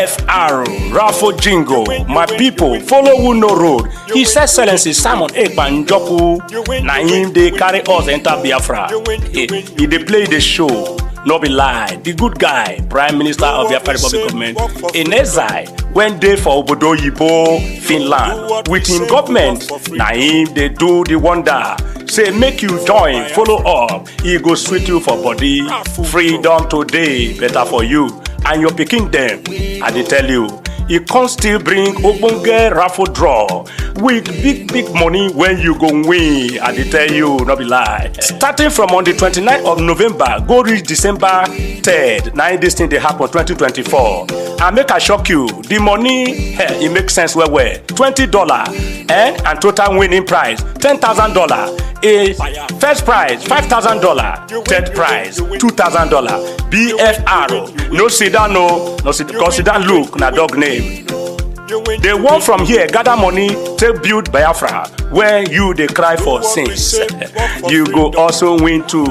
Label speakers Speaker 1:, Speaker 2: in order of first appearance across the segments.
Speaker 1: BFR, raffle jingle. My people, follow who no road. His Excellency Simon Ekpanjoku. Na him they carry us enter Biafra. He dey play the show. No be lie. The good guy, Prime Minister of Biafra Republic Government, in exile, when they for Obodo Yibo, Finland, with him government, na him they do the wonder. Say make you join, follow up. He go sweet you for body. Freedom today, better for you and your pikin them. I dey tell you, he can still bring ogbonge raffle draw with big money when you go win. I dey tell you, no be lie. Starting from on the 29th of November, go reach December 3rd. Now this thing dey happen 2024. And make I shock you, the money, it makes sense well. $20 and total winning prize $10,000. A first prize $5,000, third prize $2,000. BFR, no sit down, no sit down. Look, na dog name. They want from here gather money to build Biafra, where you they cry for sins. You go also win too.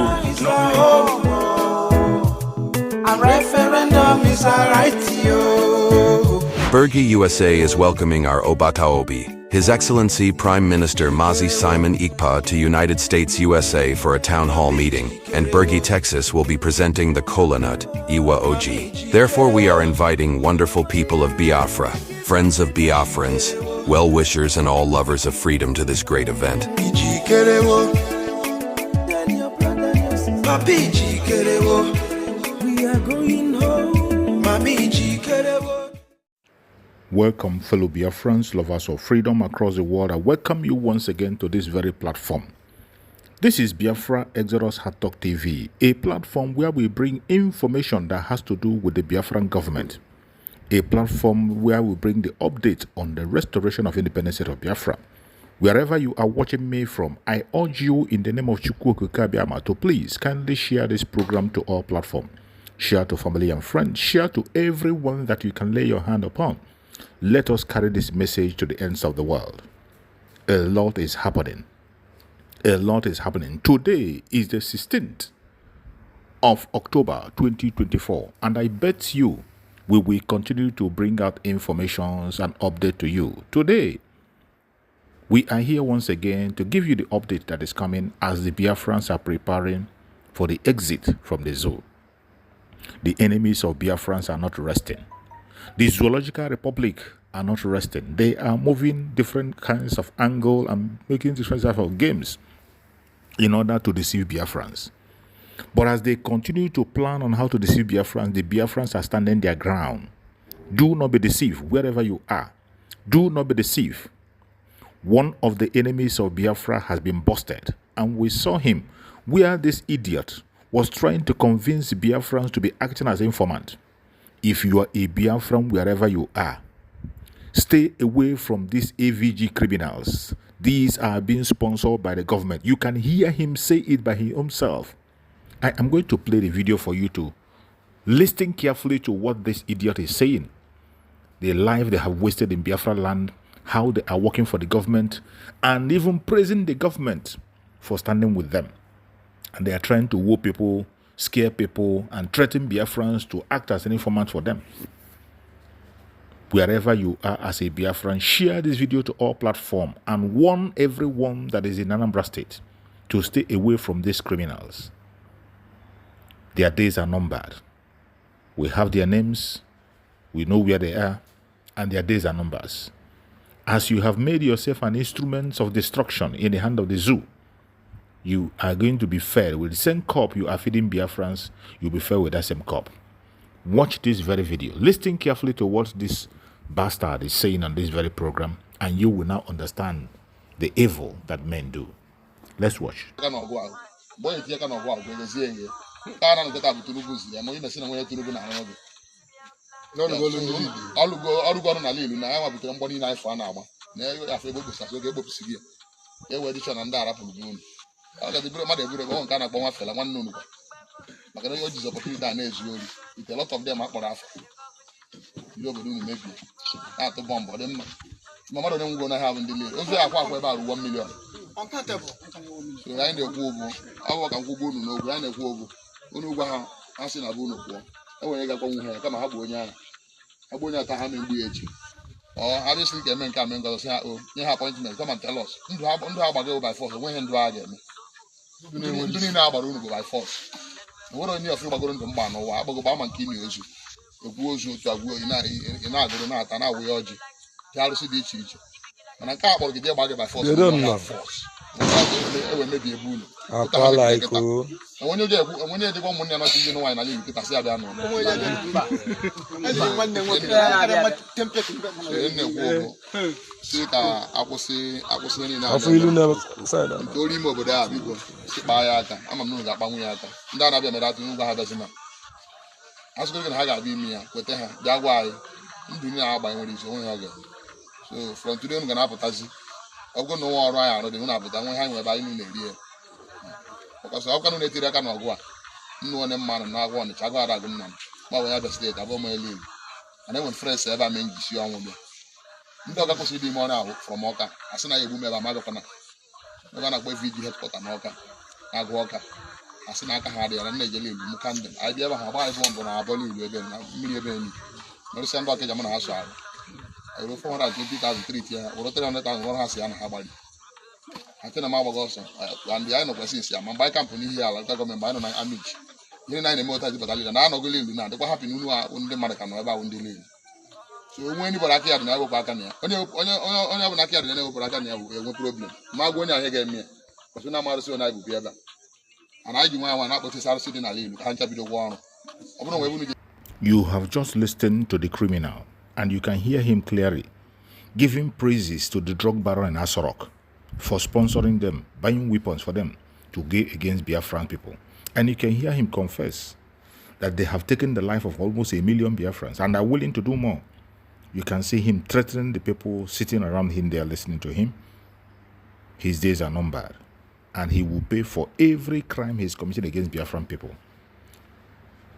Speaker 2: A referendum is a right to you.
Speaker 3: Bergie USA is welcoming our Obataobi, His Excellency Prime Minister Mazi Simon Ikpa, to United States USA for a town hall meeting, and Bergie, Texas will be presenting the Kola Nut, Iwa Oji. Therefore we are inviting wonderful people of Biafra, friends of Biafrans, well-wishers and all lovers of freedom to this great event.
Speaker 2: We are going home.
Speaker 4: Welcome, fellow Biafrans, lovers of freedom across the world. I welcome you once again to this very platform. This is Biafra Exodus Hard Talk TV, a platform where we bring information that has to do with the Biafran government, a platform where we bring the update on the restoration of independence of Biafra. Wherever you are watching me from, I urge you in the name of Chukwu Kabiama to please kindly share this program to all platforms. Share to family and friends. Share to everyone that you can lay your hand upon. Let us carry this message to the ends of the world. A lot is happening. A lot is happening. Today is the 16th of October 2024, and I bet you we will continue to bring out informations and update to you. Today, we are here once again to give you the update that is coming as the Biafrans are preparing for the exit from the zoo. The enemies of Biafrans are not resting. The Zoological Republic are not resting. They are moving different kinds of angle and making different types of games in order to deceive Biafrans. But as they continue to plan on how to deceive Biafrans, the Biafrans are standing their ground. Do not be deceived wherever you are. Do not be deceived. One of the enemies of Biafra has been busted, and we saw him where this idiot was trying to convince Biafrans to be acting as informant. If you are a Biafran wherever you are, stay away from these AVG criminals. These are being sponsored by the government. You can hear him say it by himself. I am going to play the video for you to listen carefully to what this idiot is saying. The life they have wasted in Biafra land, how they are working for the government, and even praising the government for standing with them. And they are trying to woo people, scare people, and threaten Biafrans to act as an informant for them. Wherever you are as a Biafran, share this video to all platforms and warn everyone that is in Anambra State to stay away from these criminals. Their days are numbered. We have their names, we know where they are, and their days are numbered. As you have made yourself an instrument of destruction in the hand of the zoo, you are going to be fed with the same cup you are feeding Biafrans. You'll be fed with that same cup. Watch this very video. Listen carefully to what this bastard is saying on this very program, and you will now understand the evil that men do. Let's watch.
Speaker 5: The a lot of them are you maybe at the bomb, but then my mother don't gonna have in the league. Also, I walk about 1 million. Uncountable. So I ain't a go. I walk and go no, I ain't a go. Unuba, I seen a bono. I want to go home, come and have one. Abonye ata ha megbu echi. Or obviously can men come and go say oh, you have appointment, come and tell us. Ndụ agbago by force, when ndụ a ga-eme. Ndụ niile agbara unu by force. Nwere onye ọfụ gbagoro ndụ mgba n'ụwa, agbago ba ma nke imi ozu. Egwu ozu otu agwụ ị na-agụrụ na-ata na awụ ọjị. Dị arụsị dị iche iche. Mana nke a kpọrọ gị gbago by force. Ewe mebi ebu unu.
Speaker 6: Akwala iko.
Speaker 5: Onye ejekwa ụmụnne ya nọchi nwaanyị na ihe nkịta si abịa n'ụlọ. Si ka akwụsị niile nke olu ime obodo a biko sikpaa ya aka ama m na ga-akpanwu ya aka ndị a na-abịa mere atụ ngwa ha bịazina asụkọ na ha ga-abịa ime ya kweta ha bịa gwa anyị ndụ niile agba nwere isi onwe ha oge so from today unu ga na-apụtazi ọgwụ na nwa ọrụ anyị arụ dị unu apụta nwe ha nwe ebe anyị na-eri ya ọkọsọ ọkwanụ na-etiri aka n'ọgụ a nnu onye mmanụ na agwa ọnịcha agwa adagụ nna m gbanwe ya bịa steeti abụọ m elu ana enwere frens ebe a mee njisi ọnwụ bịa ndị ọka kwụsịrị dị ime ọrụ ahụ from ọka asị na ya egbu m ebe amagakwana ebe a na-akpọ VG headquarter na ọka na-agụ ọka asị na aka ha dị ya na na-ejele ilu m kandịl anyị bịa ebe ha agba anyị mbụ na abọla ilu ebe na mmiri ebe enyi merụsịa ndị ọka na ha so arụ ero 420,000 tie ha wụrụ 300,000 ọrụ ha si ya na ha gbali ate na m agbago ọsọ ndị anyị nọkwasị isi ya ma mgbe anyị kampụ n'ihi ala nta gọọmenti mgbe anyị nọ na amich ihe na anyị na-eme ụta ji batalịa na anọgụla ilu na-adịkwa hapụ n'unu ahụ ndị mmadụ ka nọ ebe ahụ ndị niile so onwe ndị bara aka ya dị na-ewepụ aka na ya onye ọbụla aka ya dị na-ewepụrụ aka na ya bụ enwe problem ma gwa onye ahụ ga-eme ya ọsụ na amarụsị onye anyị bụ ebe a na anyị ji nwa na-akpọchisi arụsị dị n'ala ilu ka ha nchabido gwa ọrụ ọ bụrụ nwe ebe
Speaker 4: You have just listened to the criminal, and you can hear him clearly, giving praises to the drug baron in Asorock for sponsoring them, buying weapons for them to go against Biafran people. And you can hear him confess that they have taken the life of almost 1 million Biafrans and are willing to do more. You can see him threatening the people sitting around him there listening to him. His days are numbered, and he will pay for every crime he's committed against Biafran people.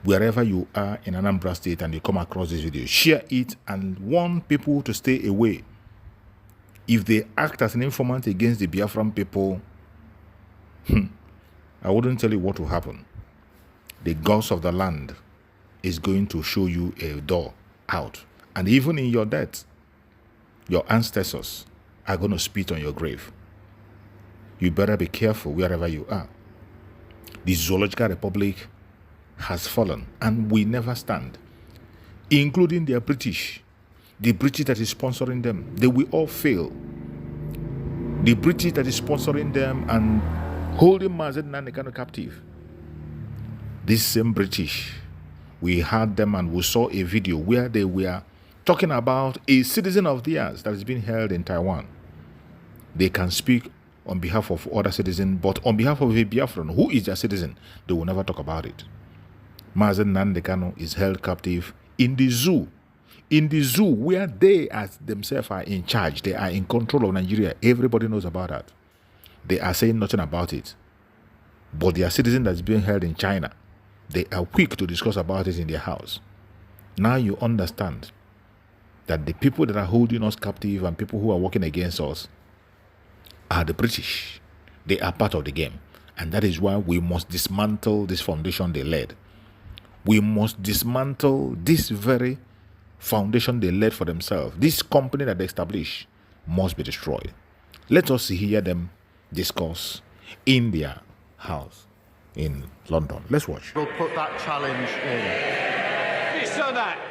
Speaker 4: Wherever you are in Anambra State and you come across this video, share it and warn people to stay away. If they act as an informant against the Biafran people, I wouldn't tell you what will happen. The gods of the land is going to show you a door out. And even in your death, your ancestors are going to spit on your grave. You better be careful wherever you are. The Zoological Republic has fallen and will never stand, including the British that is sponsoring them. They will all fail. The British that is sponsoring them and holding Mazen Nandekano captive. This same British, we had them and we saw a video where they were talking about a citizen of theirs that is being held in Taiwan. They can speak on behalf of other citizens, but on behalf of a Biafran who is their citizen, they will never talk about it. Mazen Nandekano is held captive in the zoo. In the zoo where they as themselves are in charge. They are in control of Nigeria. Everybody knows about that. They are saying nothing about it. But their citizen that's being held in China, they are quick to discuss about it in their house. Now you understand that the people that are holding us captive and people who are working against us are the British. They are part of the game. And that is why we must dismantle this foundation they led. We must dismantle this very foundation they led for themselves. This company that they established must be destroyed. Let us hear them discuss in their house in London. Let's watch.
Speaker 7: We'll put that challenge in.
Speaker 8: So that.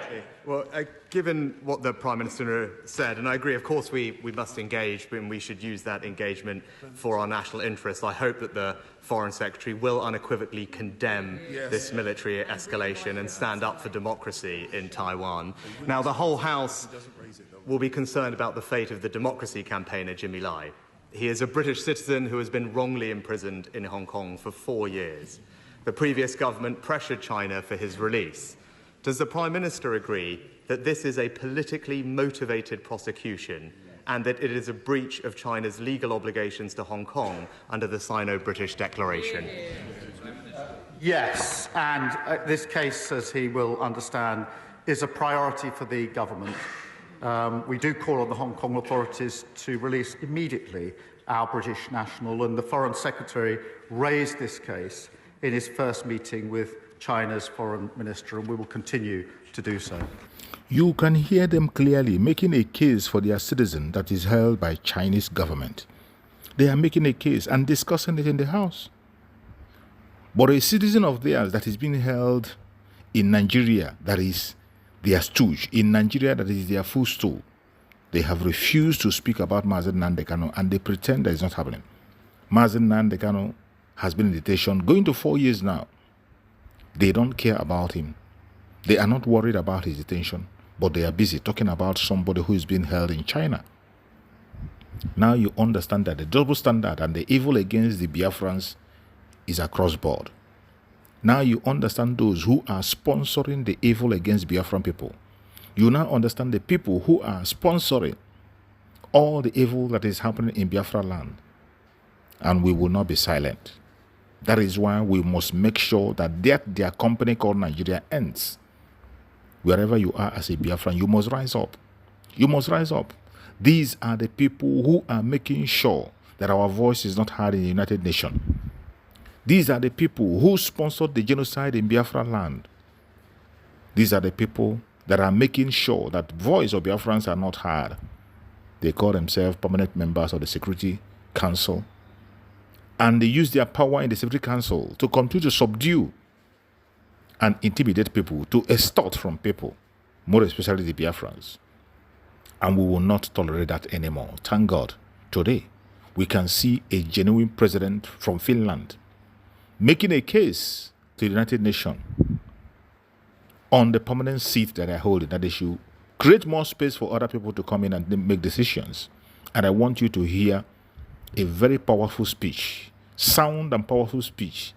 Speaker 7: Well, given what the Prime Minister said, and I agree, of course, we must engage, but we should use that engagement for our national interests. I hope that the Foreign Secretary will unequivocally condemn this military escalation and stand up for democracy in Taiwan. Now, the whole House will be concerned about the fate of the democracy campaigner, Jimmy Lai. He is a British citizen who has been wrongly imprisoned in Hong Kong for 4 years. The previous government pressured China for his release. Does the Prime Minister agree that this is a politically motivated prosecution and that it is a breach of China's legal obligations to Hong Kong under the Sino-British Declaration?
Speaker 8: Yes, and this case, as he will understand, is a priority for the government. We do call on the Hong Kong authorities to release immediately our British national, and the Foreign Secretary raised this case in his first meeting with China's foreign minister, and we will continue to do so.
Speaker 4: You can hear them clearly making a case for their citizen that is held by Chinese government. They are making a case and discussing it in the House. But a citizen of theirs that is being held in Nigeria, that is their stooge, in Nigeria that is their footstool, they have refused to speak about Mazi Nnamdi Kanu, and they pretend that it's not happening. Mazi Nnamdi Kanu has been in detention going to 4 years now. They don't care about him. They are not worried about his detention, but they are busy talking about somebody who is being held in China. Now you understand that the double standard and the evil against the Biafrans is across board. Now you understand those who are sponsoring the evil against Biafran people. You now understand the people who are sponsoring all the evil that is happening in Biafra land. And we will not be silent. That is why we must make sure that their company called Nigeria ends. Wherever you are as a Biafran, you must rise up. You must rise up. These are the people who are making sure that our voice is not heard in the United Nations. These are the people who sponsored the genocide in Biafra land. These are the people that are making sure that voice of Biafrans are not heard. They call themselves permanent members of the Security Council. And they use their power in the Security Council to continue to subdue and intimidate people, to extort from people, more especially the Biafrans. And we will not tolerate that anymore. Thank God, today, we can see a genuine president from Finland making a case to the United Nations on the permanent seat that I hold, that they should create more space for other people to come in and make decisions. And I want you to hear a very powerful speech, sound and powerful speech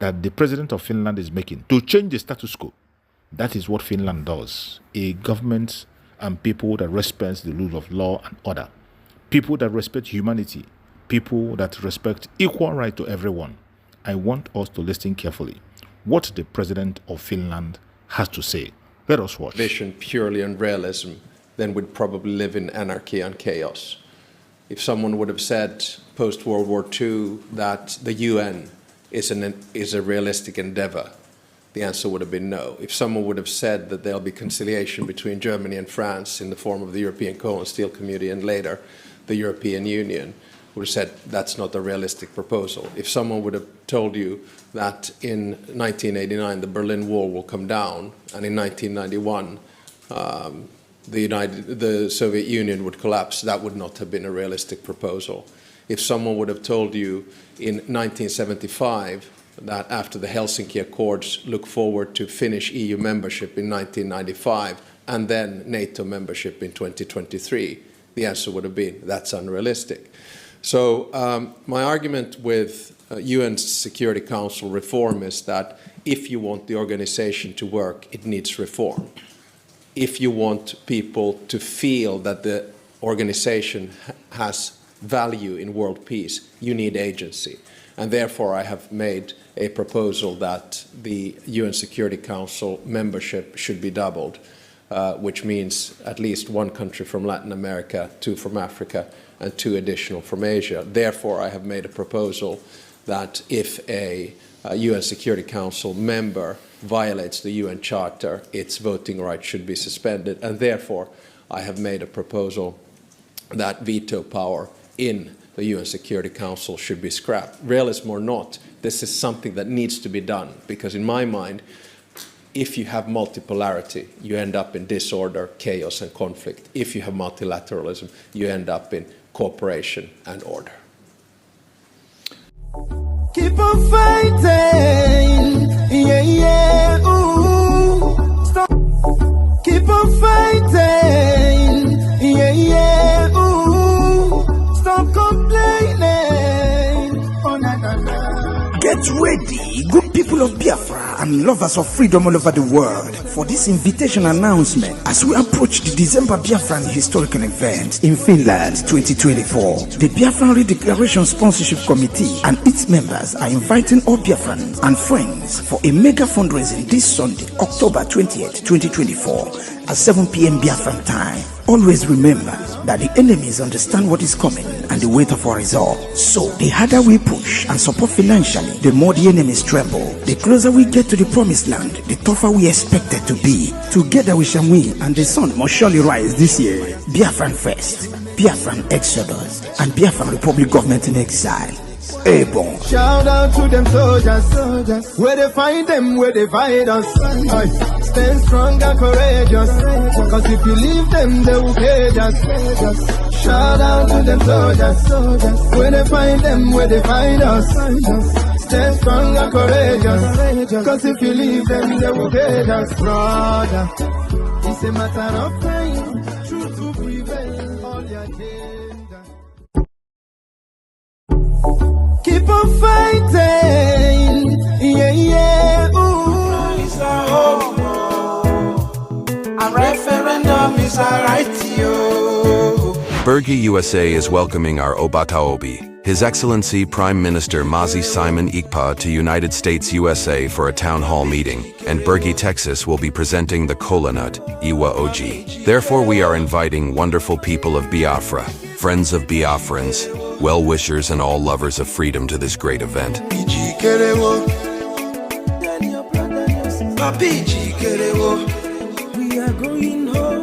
Speaker 4: that the president of Finland is making to change the status quo. That is what Finland does. A government and people that respect the rule of law and order. People that respect humanity. People that respect equal right to everyone. I want us to listen carefully what the president of Finland has to say. Let us watch.
Speaker 9: Vision purely on realism, then we'd probably live in anarchy and chaos. If someone would have said post-World War II that the UN is a realistic endeavor, the answer would have been no. If someone would have said that there'll be conciliation between Germany and France in the form of the European Coal and Steel Community and later the European Union, would have said that's not a realistic proposal. If someone would have told you that in 1989 the Berlin Wall will come down and in 1991 the Soviet Union would collapse, that would not have been a realistic proposal. If someone would have told you in 1975 that after the Helsinki Accords look forward to Finnish EU membership in 1995 and then NATO membership in 2023, the answer would have been that's unrealistic. So my argument with UN Security Council reform is that if you want the organization to work, it needs reform. If you want people to feel that the organization has value in world peace, you need agency. And therefore I have made a proposal that the UN Security Council membership should be doubled, which means at least one country from Latin America, 2 from Africa, and 2 additional from Asia. Therefore, I have made a proposal that if a UN Security Council member violates the UN Charter, its voting rights should be suspended. And therefore, I have made a proposal that veto power in the UN Security Council should be scrapped. Realism or not, this is something that needs to be done, because in my mind, if you have multipolarity, you end up in disorder, chaos, and conflict. If you have multilateralism, you end up in cooperation and order.
Speaker 2: Keep on fighting, yeah, yeah, ooh. Stop. Keep on fighting, yeah, yeah, ooh. Stop complaining, oh na na na.
Speaker 10: Get ready, good people of Biafra and lovers of freedom all over the world, for this invitation announcement as we approach the December Biafran historical event in Finland 2024. The Biafran Redeclaration Sponsorship Committee and its members are inviting all Biafrans and friends for a mega fundraising this Sunday, October 20th, 2024 at 7 p.m. Biafran time. always remember that the enemies understand what is coming and the wait of our resolve. So, the harder we push and support financially, the more the enemies tremble. The closer we get to the promised land, the tougher we expect it to be. Together we shall win, and the sun must surely rise this year. Biafran first, Biafran Exodus, and Biafran Republic government in exile. Airborne.
Speaker 2: Shout out to them soldiers, where they find them, where they find us. Stand strong and courageous, cause if you leave them, they will cage us. Shout out to them soldiers, where they find them, where they find us. Stand strong and courageous, cause if you leave them, they will cage us. Brother, it's a matter of time, truth to prevail, all your agenda. Keep on fighting, yeah, ooh. It's a hope, a referendum is a right, yo.
Speaker 3: Bergie USA is welcoming our Obataobi, His Excellency Prime Minister Mazi Simon Ikpa to United States USA for a town hall meeting, and Bergie, Texas will be presenting the kola nut, Iwa Oji. Therefore we are inviting wonderful people of Biafra, friends of Biafrans, well-wishers and all lovers of freedom to this great event.
Speaker 2: We are going home.